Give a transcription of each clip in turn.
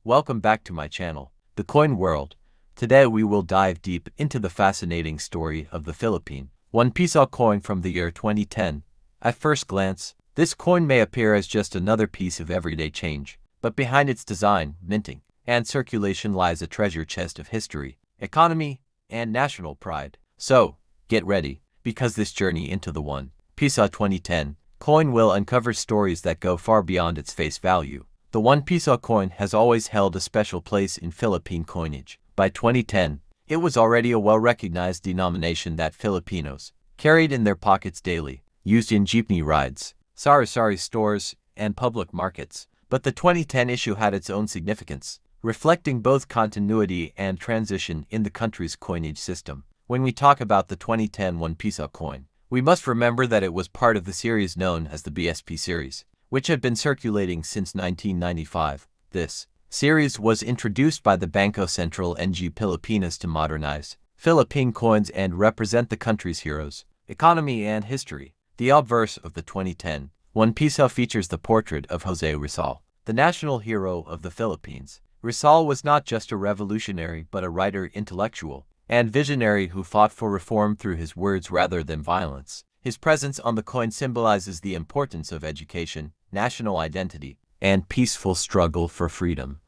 Welcome back to my channel, The Coin World. Today we will dive deep into the fascinating story of the Philippine 1 Piso coin from the year 2010. At first glance, this coin may appear as just another piece of everyday change, but behind its design, minting, and circulation lies a treasure chest of history, economy, and national pride. So, get ready, because this journey into the 1 Piso 2010 coin will uncover stories that go far beyond its face value. The 1 Piso coin has always held a special place in Philippine coinage. By 2010, it was already a well-recognized denomination that Filipinos carried in their pockets daily, used in jeepney rides, sari-sari stores, and public markets. But the 2010 issue had its own significance, reflecting both continuity and transition in the country's coinage system. When we talk about the 2010 1 Piso coin, we must remember that it was part of the series known as the BSP Series, which had been circulating since 1995. This series was introduced by the Bangko Sentral ng Pilipinas to modernize Philippine coins and represent the country's heroes, economy, and history. The obverse of the 2010 1 Piso features the portrait of José Rizal, the national hero of the Philippines. Rizal was not just a revolutionary but a writer, intellectual, and visionary who fought for reform through his words rather than violence. His presence on the coin symbolizes the importance of education, national identity, and peaceful struggle for freedom.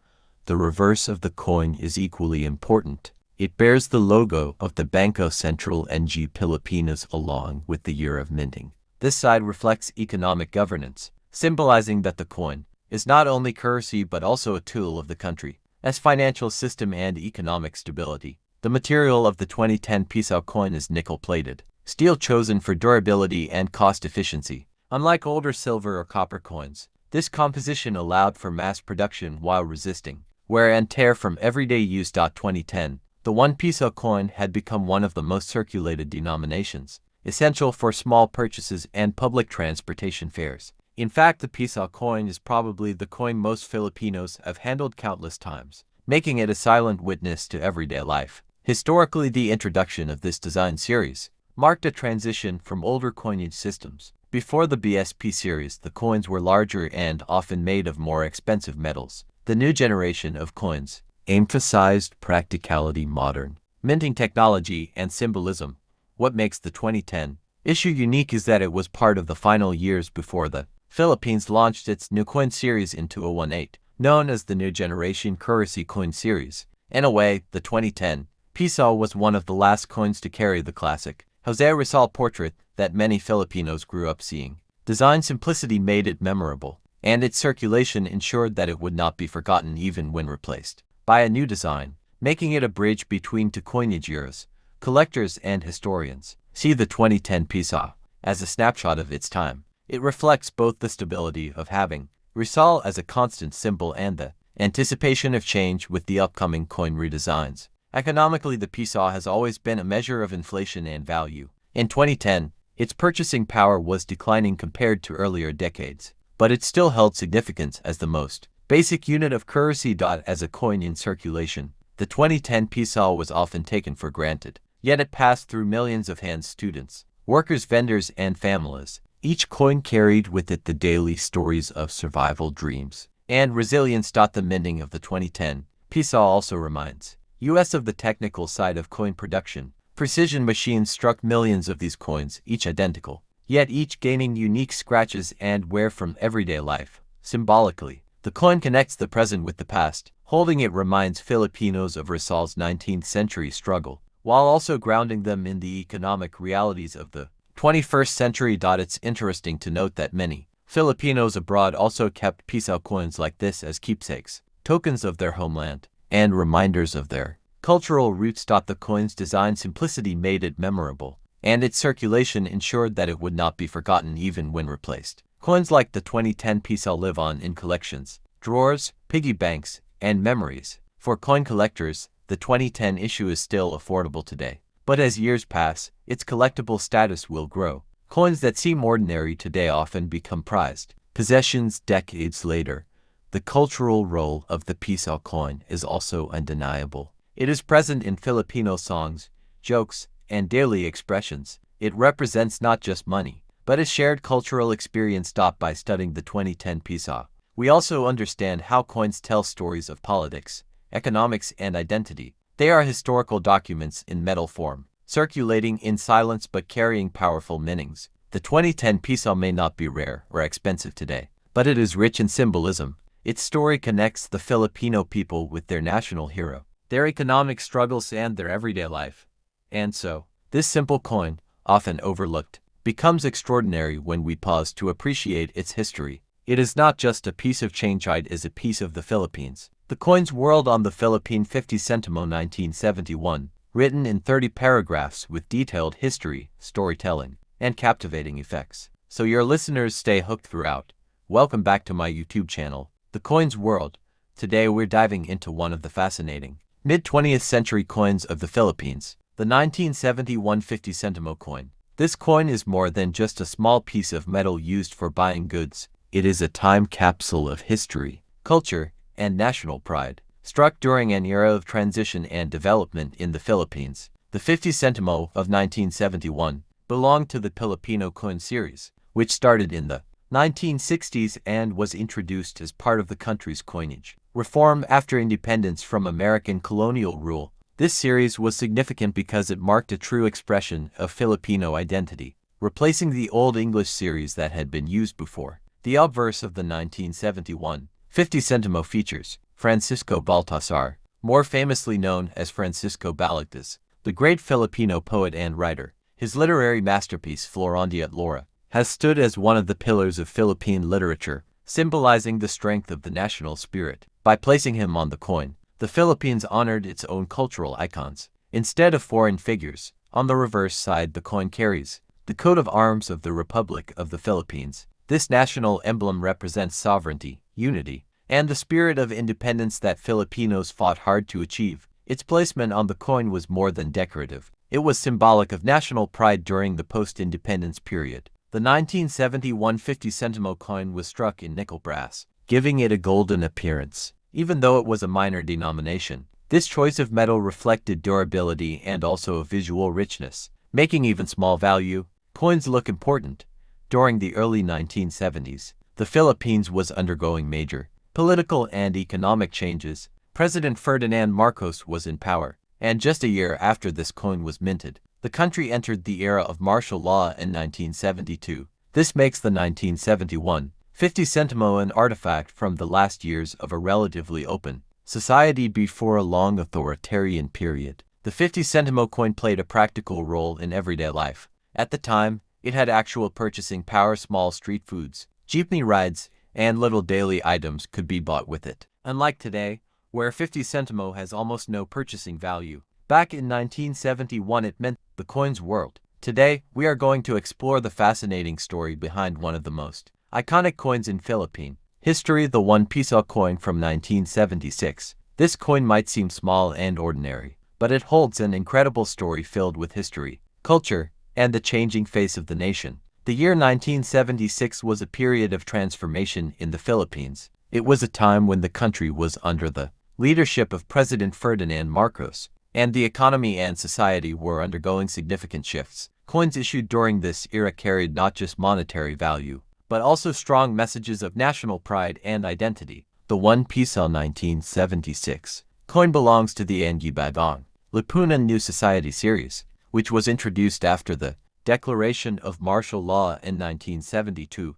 The reverse of the coin is equally important. It bears the logo of the Bangko Sentral ng Pilipinas along with the year of minting. This side reflects economic governance, symbolizing that the coin is not only currency but also a tool of the country as financial system and economic stability. The material of the 2010 Piso coin is nickel-plated, steel chosen for durability and cost efficiency. Unlike older silver or copper coins, this composition allowed for mass production while resisting wear and tear from everyday use. 2010, the 1 Piso coin had become one of the most circulated denominations, essential for small purchases and public transportation fares. In fact, the Piso coin is probably the coin most Filipinos have handled countless times, making it a silent witness to everyday life. Historically, the introduction of this design series marked a transition from older coinage systems. Before the BSP series, the coins were larger and often made of more expensive metals. The new generation of coins emphasized practicality, modern minting technology, and symbolism. What makes the 2010 issue unique is that it was part of the final years before the Philippines launched its new coin series in 2018, known as the New Generation Currency Coin Series. In a way, the 2010 Piso was one of the last coins to carry the classic José Rizal portrait that many Filipinos grew up seeing. Design simplicity made it memorable, and its circulation ensured that it would not be forgotten even when replaced by a new design, making it a bridge between two coinage eras, collectors and historians. See the 2010 Piso as a snapshot of its time. It reflects both the stability of having Rizal as a constant symbol and the anticipation of change with the upcoming coin redesigns. Economically, the Piso has always been a measure of inflation and value. In 2010, its purchasing power was declining compared to earlier decades, but it still held significance as the most basic unit of currency. As a coin in circulation, the 2010 Piso was often taken for granted, yet it passed through millions of hands: students, workers, vendors, and families. Each coin carried with it the daily stories of survival, dreams, and resilience. The minting of the 2010 Piso also reminds us of the technical side of coin production. Precision machines struck millions of these coins, each identical, yet each gaining unique scratches and wear from everyday life. Symbolically, the coin connects the present with the past. Holding it reminds Filipinos of Rizal's 19th century struggle, while also grounding them in the economic realities of the 21st century. It's interesting to note that many Filipinos abroad also kept Piso coins like this as keepsakes, tokens of their homeland, and reminders of their cultural roots. The coin's design simplicity made it memorable, and its circulation ensured that it would not be forgotten even when replaced. Coins like the 2010 Piso live on in collections, drawers, piggy banks, and memories. For coin collectors, the 2010 issue is still affordable today, but as years pass, its collectible status will grow. Coins that seem ordinary today often become prized possessions decades later. The cultural role of the Piso coin is also undeniable. It is present in Filipino songs, jokes, and daily expressions. It represents not just money, but a shared cultural experience. By studying the 2010 Piso, We also understand how coins tell stories of politics, economics, and identity. They are historical documents in metal form, circulating in silence but carrying powerful meanings. The 2010 Piso may not be rare or expensive today, but it is rich in symbolism. Its story connects the Filipino people with their national hero, their economic struggles, and their everyday life. And so, this simple coin, often overlooked, becomes extraordinary when we pause to appreciate its history. It is not just a piece of change, it is a piece of the Philippines. The coin's world on the Philippine 50 Sentimo 1971, written in 30 paragraphs with detailed history, storytelling, and captivating effects. So your listeners stay hooked throughout. Welcome back to my YouTube channel, The Coins World. Today we're diving into one of the fascinating mid-20th century coins of the Philippines, the 1971 50 Sentimo coin. This coin is more than just a small piece of metal used for buying goods. It is a time capsule of history, culture, and national pride. Struck during an era of transition and development in the Philippines, the 50 Sentimo of 1971 belonged to the Pilipino coin series, which started in the 1960s and was introduced as part of the country's coinage reform after independence from American colonial rule. This series was significant because it marked a true expression of Filipino identity, replacing the old English series that had been used before. The obverse of the 1971 50 Sentimo features Francisco Baltasar, more famously known as Francisco Balagtas, the great Filipino poet and writer. His literary masterpiece Florondia at Laura has stood as one of the pillars of Philippine literature, symbolizing the strength of the national spirit. By placing him on the coin, the Philippines honored its own cultural icons. Instead of foreign figures, on the reverse side the coin carries the coat of arms of the Republic of the Philippines. This national emblem represents sovereignty, unity, and the spirit of independence that Filipinos fought hard to achieve. Its placement on the coin was more than decorative. It was symbolic of national pride during the post-independence period. The 1971 50 Sentimo coin was struck in nickel brass, giving it a golden appearance. Even though it was a minor denomination, this choice of metal reflected durability and also a visual richness, making even small value coins look important. During the early 1970s, the Philippines was undergoing major political and economic changes. President Ferdinand Marcos was in power, and just a year after this coin was minted, the country entered the era of martial law in 1972. This makes the 1971 50 Sentimo an artifact from the last years of a relatively open society before a long authoritarian period. The 50 Sentimo coin played a practical role in everyday life. At the time, it had actual purchasing power. Small street foods, jeepney rides, and little daily items could be bought with it. Unlike today, where 50 Sentimo has almost no purchasing value, back in 1971 it meant the coin's world. Today, we are going to explore the fascinating story behind one of the most iconic coins in Philippine history, the 1 Piso coin from 1976. This coin might seem small and ordinary, but it holds an incredible story filled with history, culture, and the changing face of the nation. The year 1976 was a period of transformation in the Philippines. It was a time when the country was under the leadership of President Ferdinand Marcos, and the economy and society were undergoing significant shifts. Coins issued during this era carried not just monetary value, but also strong messages of national pride and identity. The 1 Piso 1976 coin belongs to the Ang Bagong Lipunan New Society series, which was introduced after the declaration of martial law in 1972.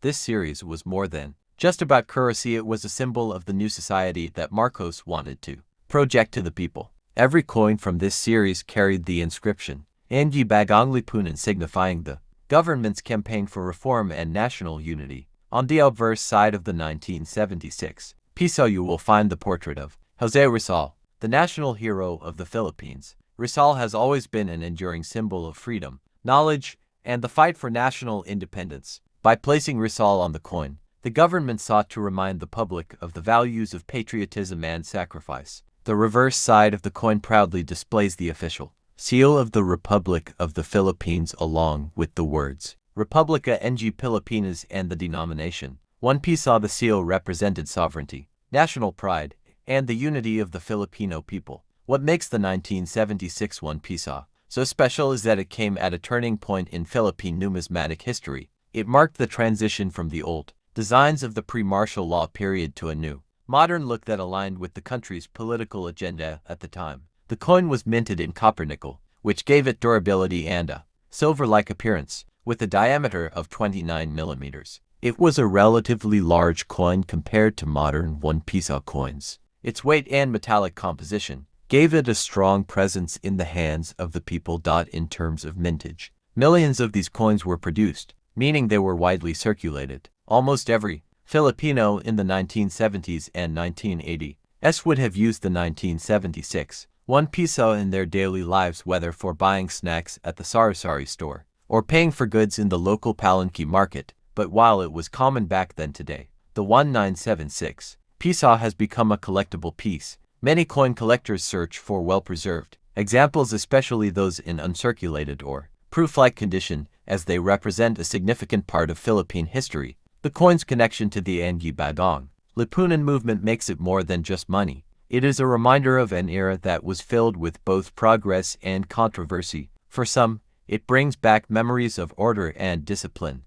This series was more than just about currency. It was a symbol of the new society that Marcos wanted to project to the people. Every coin from this series carried the inscription Ang Bagong Lipunan, signifying the government's campaign for reform and national unity. On the obverse side of the 1976 Piso you will find the portrait of José Rizal, the national hero of the Philippines. Rizal has always been an enduring symbol of freedom, knowledge, and the fight for national independence. By placing Rizal on the coin, the government sought to remind the public of the values of patriotism and sacrifice. The reverse side of the coin proudly displays the official seal of the Republic of the Philippines along with the words Republica ng Pilipinas and the denomination 1 Piso. The seal represented sovereignty, national pride, and the unity of the Filipino people. What makes the 1976 1 Piso so special is that it came at a turning point in Philippine numismatic history. It marked the transition from the old designs of the pre-martial law period to a new, modern look that aligned with the country's political agenda at the time. The coin was minted in copper nickel, which gave it durability and a silver-like appearance, with a diameter of 29 millimeters. It was a relatively large coin compared to modern 1 Piso coins. Its weight and metallic composition gave it a strong presence in the hands of the people. In terms of mintage, millions of these coins were produced, meaning they were widely circulated. Almost every Filipino in the 1970s and 1980s would have used the 1976 1 Piso in their daily lives, whether for buying snacks at the sari-sari store or paying for goods in the local Palenque market. But while it was common back then, today, the 1976 Piso has become a collectible piece. Many coin collectors search for well-preserved examples, especially those in uncirculated or proof-like condition, as they represent a significant part of Philippine history. The coin's connection to the Ang Bagong Lipunan movement makes it more than just money. It is a reminder of an era that was filled with both progress and controversy. For some, it brings back memories of order and discipline.